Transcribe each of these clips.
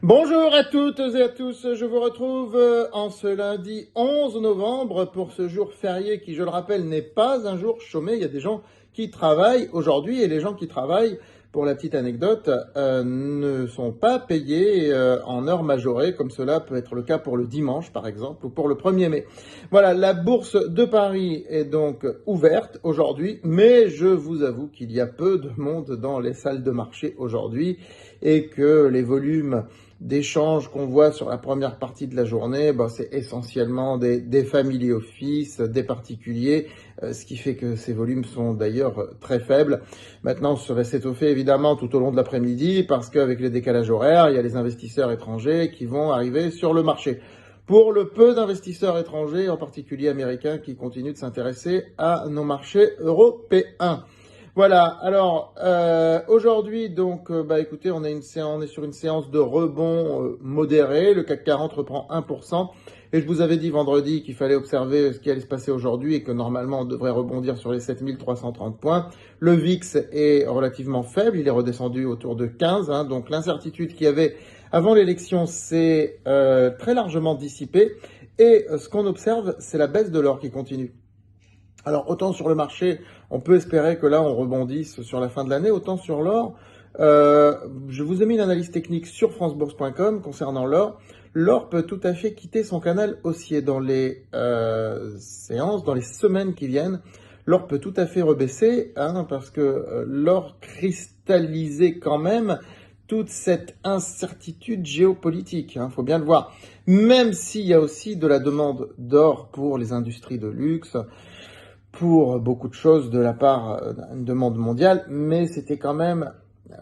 Bonjour à toutes et à tous, je vous retrouve en ce lundi 11 novembre pour ce jour férié qui, je le rappelle, n'est pas un jour chômé. Il y a des gens qui travaillent aujourd'hui et les gens qui travaillent, pour la petite anecdote, ne sont pas payés en heures majorées, comme cela peut être le cas pour le dimanche par exemple ou pour le 1er mai. Voilà, la bourse de Paris est donc ouverte aujourd'hui, mais je vous avoue qu'il y a peu de monde dans les salles de marché aujourd'hui et que les volumes d'échanges qu'on voit sur la première partie de la journée, c'est essentiellement des family office, des particuliers, ce qui fait que ces volumes sont d'ailleurs très faibles. Maintenant, ça va s'étoffer évidemment tout au long de l'après-midi parce qu'avec les décalages horaires, il y a les investisseurs étrangers qui vont arriver sur le marché. Pour le peu d'investisseurs étrangers, en particulier américains, qui continuent de s'intéresser à nos marchés européens. Voilà, alors aujourd'hui donc écoutez, on est sur une séance de rebond modéré, le CAC 40 reprend 1%, et je vous avais dit vendredi qu'il fallait observer ce qui allait se passer aujourd'hui et que normalement on devrait rebondir sur les 7330 points. Le VIX est relativement faible, il est redescendu autour de 15, donc l'incertitude qu'il y avait avant l'élection s'est très largement dissipée, et ce qu'on observe, c'est la baisse de l'or qui continue. Alors, autant sur le marché, on peut espérer que là, on rebondisse sur la fin de l'année, autant sur l'or. Je vous ai mis une analyse technique sur francebourse.com concernant l'or. L'or peut tout à fait quitter son canal haussier dans les séances, dans les semaines qui viennent. L'or peut tout à fait rebaisser, parce que l'or cristallisait quand même toute cette incertitude géopolitique, faut bien le voir. Même s'il y a aussi de la demande d'or pour les industries de luxe, pour beaucoup de choses de la part d'une demande mondiale, mais c'était quand même,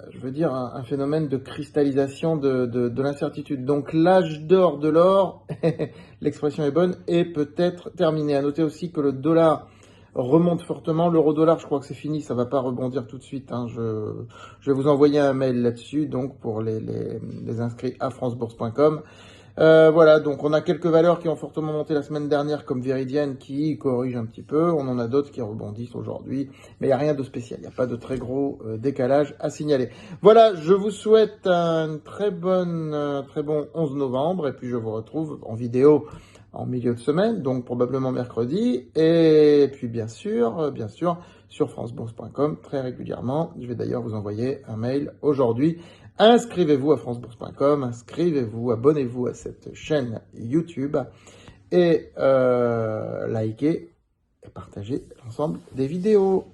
je veux dire, un phénomène de cristallisation de l'incertitude. Donc l'âge d'or de l'or, l'expression est bonne, est peut-être terminé. À noter aussi que le dollar remonte fortement. L'euro-dollar, je crois que c'est fini, ça va pas rebondir tout de suite. Je vais vous envoyer un mail là-dessus, donc pour les inscrits à francebourse.com. Voilà, donc on a quelques valeurs qui ont fortement monté la semaine dernière, comme Veridienne qui corrige un petit peu. On en a d'autres qui rebondissent aujourd'hui, mais il n'y a rien de spécial. Il n'y a pas de très gros décalage à signaler. Voilà, je vous souhaite un très bon 11 novembre, et puis je vous retrouve en vidéo en milieu de semaine, donc probablement mercredi, et puis bien sûr, sur francebourse.com très régulièrement. Je vais d'ailleurs vous envoyer un mail aujourd'hui. Inscrivez-vous à francebourse.com, inscrivez-vous, abonnez-vous à cette chaîne YouTube et likez et partagez l'ensemble des vidéos.